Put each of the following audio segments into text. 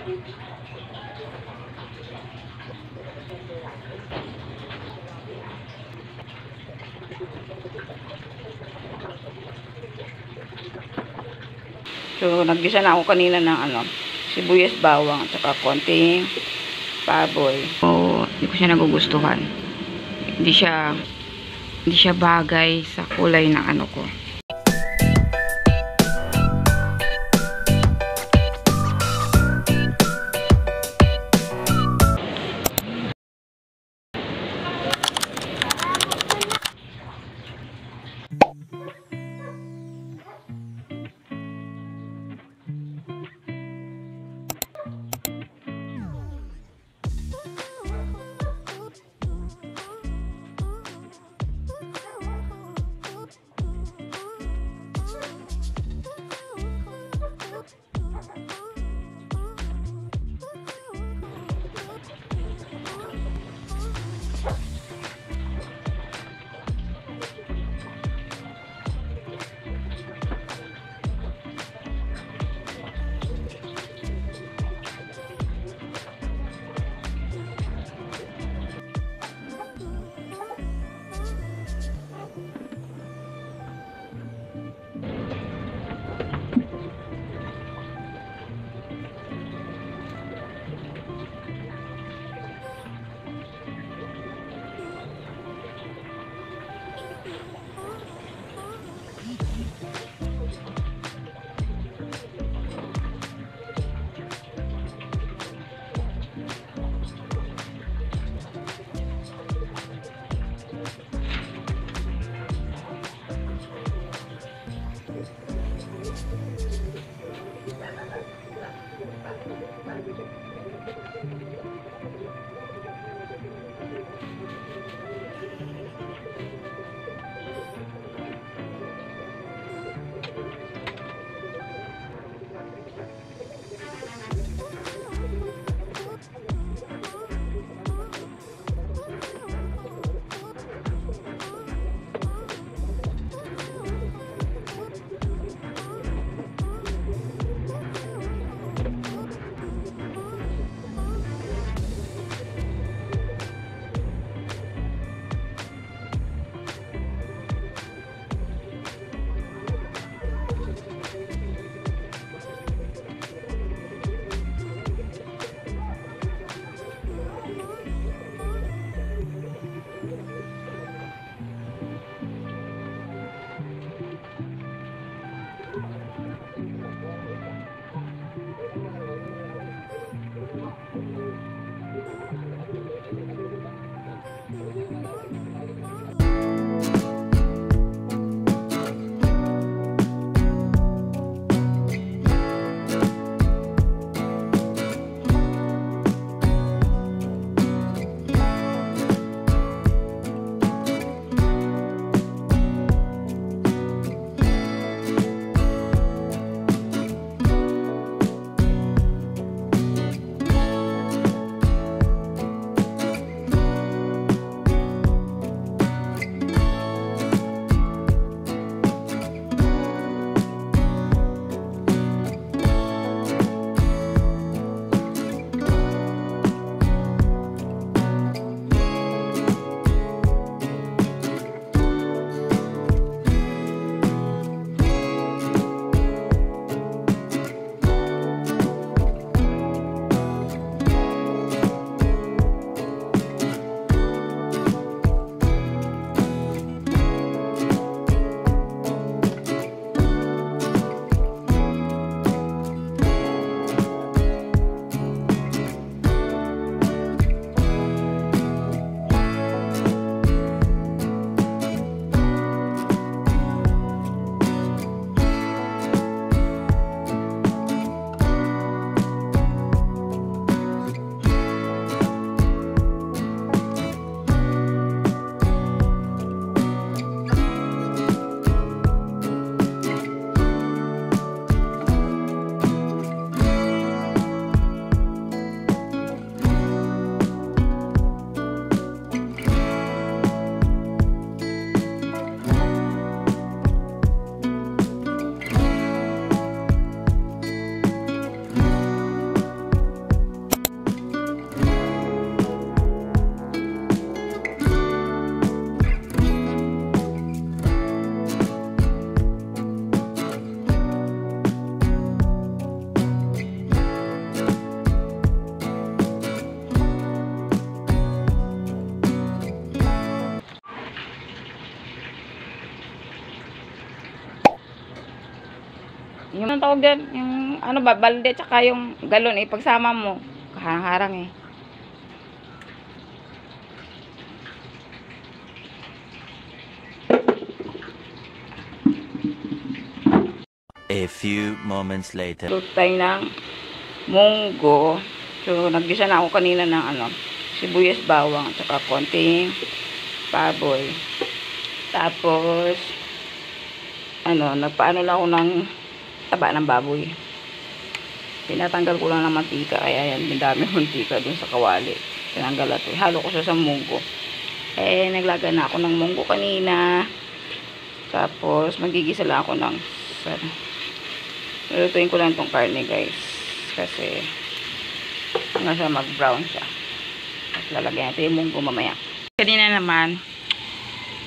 So, naggisa na ako kanina ng sibuyas, bawang, at saka konting baboy. So, hindi ko siya nagugustuhan. Hindi siya bagay sa kulay ng ko. anong tawag dyan? Yung, ano ba, balde, tsaka yung galon, pagsama mo. Kaharang-harang eh. A few moments later. Luto tayo ng munggo. So, naggisa na ako kanina ng sibuyas, bawang, tsaka konting baboy. Tapos, nagpaano lang ako ng taba ng baboy. Pinatanggal ko lang ng mantika. Kaya yan, dami mantika dun sa kawali. Tinanggal ito. Halo ko siya sa munggo. Naglaga na ako ng munggo kanina. Tapos, magigisa lang ako ng lutuin ko lang itong karne, guys. Kasi, hanggang sa mag-brown siya. At lalagyan natin yung munggo mamaya. Kanina naman,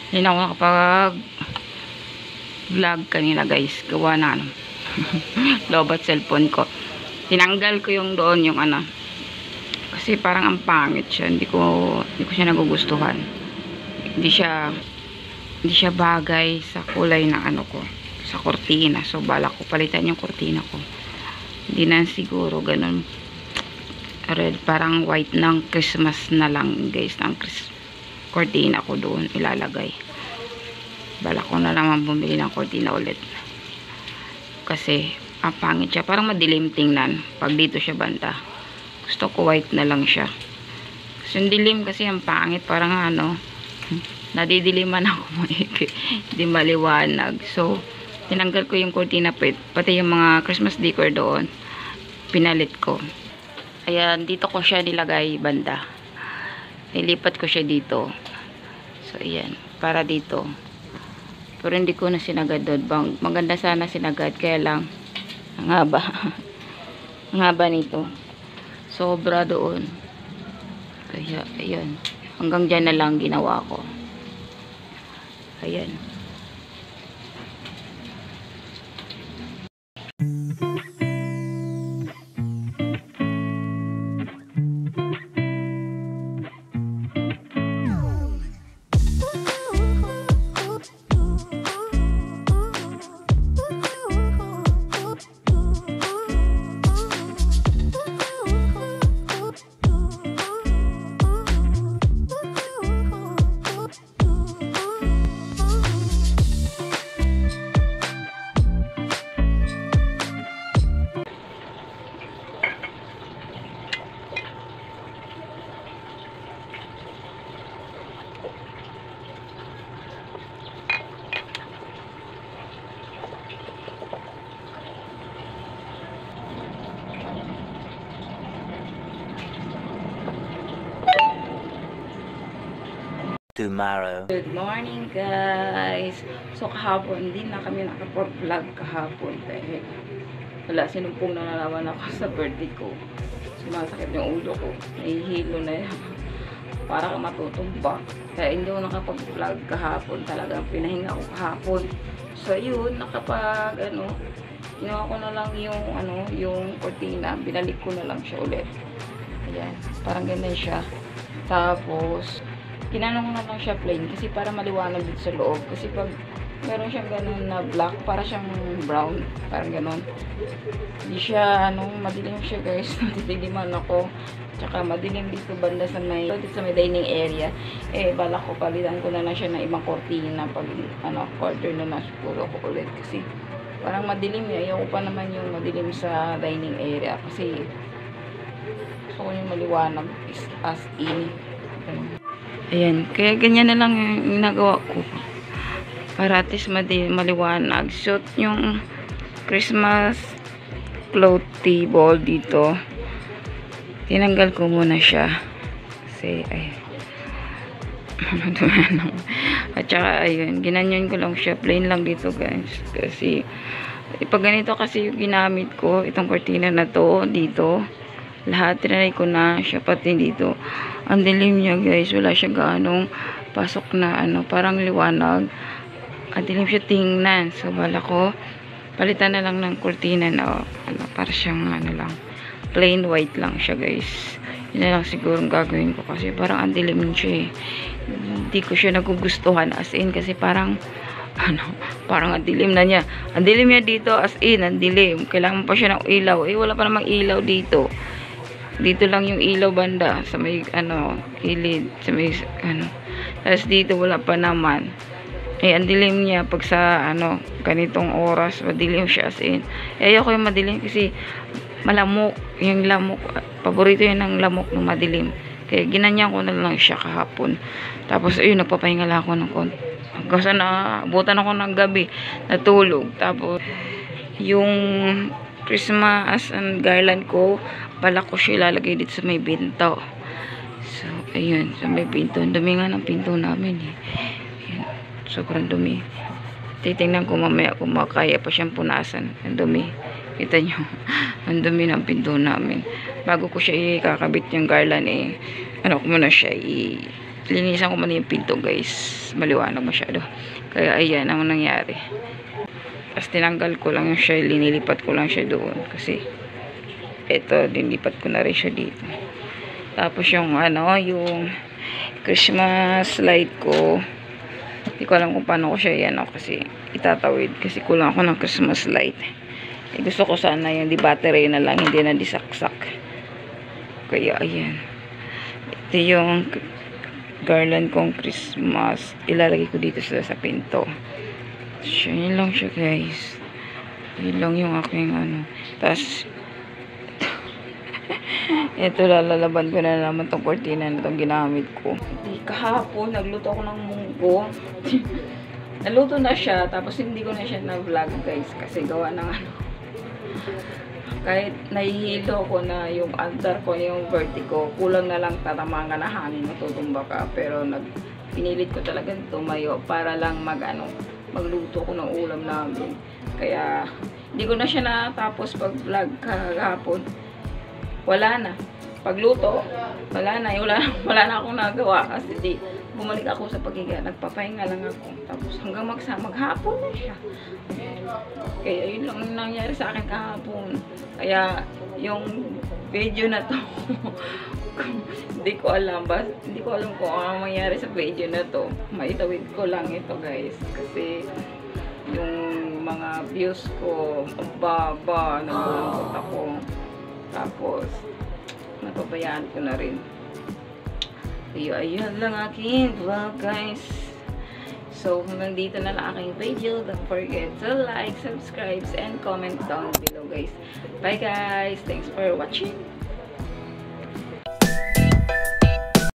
hindi na ako nakapag-vlog kanina, guys. Gawa na lobat cellphone ko. Tinanggal ko yung doon, yung kasi parang ang pangit siya. Hindi ko siya nagugustuhan. Hindi siya bagay sa kulay ng ko. Sa kortina. So, balak ko palitan yung kortina ko. Hindi na siguro ganun red. Parang white ng Christmas na lang, guys. Ng kortina ko doon ilalagay. Balak ko na naman bumili ng kortina ulit. Kasi, ang pangit siya. Parang madilim tingnan. Pag dito siya banda. Gusto ko white na lang siya. Kasi yung dilim kasi ang pangit. Parang nadidiliman ako. Hindi maliwanag. So, tinanggal ko yung cortina pati yung mga Christmas decor doon. Pinalit ko. Ayan, dito ko siya nilagay banda. Nilipat ko siya dito. So, ayan. Para dito. Pero hindi ko na sinagad doon. Maganda sana sinagad. Kaya lang, ang haba. Ang haba nito. Sobra doon. Kaya, ayan. Hanggang dyan na lang ginawa ko. Ayan. Tomorrow. Good morning, guys. So, kahapon, hindi na kami nakapag-vlog kahapon. Dahil, wala, sinumpong na nalaman ako sa birthday ko. Sumasakit yung ulo ko. Nahihilo na yan. Para ka matutumba. Kaya hindi ko nakapag-vlog kahapon. Talagang pinahinga ko kahapon. So, yun, ginawa ko na lang yung cortina. Binalik ko na lang siya ulit. Ayan, parang ganyan siya. Tapos, kinanong ko na lang siya plain kasi para maliwanag dito sa loob. Kasi pag meron siyang ganun na black, para siyang brown. Parang ganun. Hindi siya, madilim siya, guys. Natitiliman ako. Tsaka madilim dito banda sa may dining area. Balak ko palitan ko na lang siya ng ibang kortina pag, quarter na siguro ko ulit. Kasi parang madilim eh. Ayaw ko pa naman yung madilim sa dining area. Kasi gusto ko yung maliwanag as in. Ayan, kaya ganyan na lang yung ginagawa ko. Para at least maliwanag. So, yung Christmas cloth table dito, tinanggal ko muna siya. Kasi, at saka, ayun, ginanyan ko lang siya. Plain lang dito, guys. Kasi, pag ganito kasi yung ginamit ko, itong cortina na to, dito, lahat, tinanay ko na siya, pati dito. Ang dilim niya, guys. Wala siya gaanong pasok na, parang liwanag. Ang dilim siya tingnan. So, bala ko, palitan na lang ng cortina na, para siyang, lang, plain white lang siya, guys. Yun na lang siguro ang gagawin ko. Kasi parang ang dilim siya, eh. Hindi ko siya nagugustuhan, as in, kasi parang, ano, parang ang dilim na niya. Ang dilim niya dito, as in, ang dilim. Kailangan pa siya ng ilaw. Eh, wala pa namang ilaw dito. Dito lang yung ilaw banda, sa may, ano, gilid, sa may, ano. Tapos dito, wala pa naman. Eh, ang dilim niya, pag sa, ano, ganitong oras, madilim siya, as in. Eh, ayoko yung madilim kasi malamok. Yung lamok, paborito yun ng lamok ng madilim. Kaya ginanyan ko na lang siya kahapon. Tapos, ayun, nagpapahinga lang ako ng konti. Hanggang sa naabutan ako ng gabi, natulog. Tapos, yung Christmas and garland ko, balak ko siya ilalagay dito sa may pinto. So, ayun, sa may pinto. Ang dumi nga ng pinto namin eh. Ayun, sobrang dumi. Titingnan ko mamaya kung makaya pa siyang punasan. Ang dumi. Kita nyo, ang dumi ng pinto namin. Bago ko siya ikakabit yung garland eh, ano ko muna siya linisan ko muna yung pinto guys. Maliwanag masyado. Kaya ayan ang nangyari. Tapos tinanggal ko lang yung siya, linilipat ko lang siya doon. Kasi eto, dinilipat ko na rin siya dito. Tapos yung ano, yung Christmas light ko, hindi ko alam kung paano ko siya yan kasi itatawid. Kasi kulang ako ng Christmas light. Eh, gusto ko sana yung di battery na lang, hindi na disaksak. Kaya ayan. Ito yung garland kong Christmas. Ilalagay ko dito sa pinto. So, yun lang siya guys. Yun lang yung aking ano. Tapos, ito lalaban ko na naman tong cortina na itong ginamit ko. Kahapon, nagluto ako ng munggo. Naluto na siya. Tapos, hindi ko na siya na-vlog guys. Kasi gawa ng ano. Kahit nahihilo ko na yung andar ko, yung vertigo, kulang na lang tatamangan na hangin, matutumba ka. Pero pinilit ko talaga tumayo para lang magluto ko ng ulam namin. Kaya hindi ko na siya natapos pag vlog kahapon. Wala na. Pagluto, wala na. Wala na akong nagawa kasi bumalik ako sa paghiga. Nagpapahinga lang ako. Tapos hanggang maghapon na siya. Kaya yun lang yung nangyari sa akin kahapon. Kaya yung video na to, hindi ko alam kung ano mangyari sa video na to. Maitawid ko lang ito guys. Kasi yung mga views ko, baba, nagulungkot ako. Tapos, napabayaan ko na rin. Ayun lang aking vlog guys. So, hanggang dito na lang aking video. Don't forget to like, subscribe, and comment down below guys. Bye guys! Thanks for watching!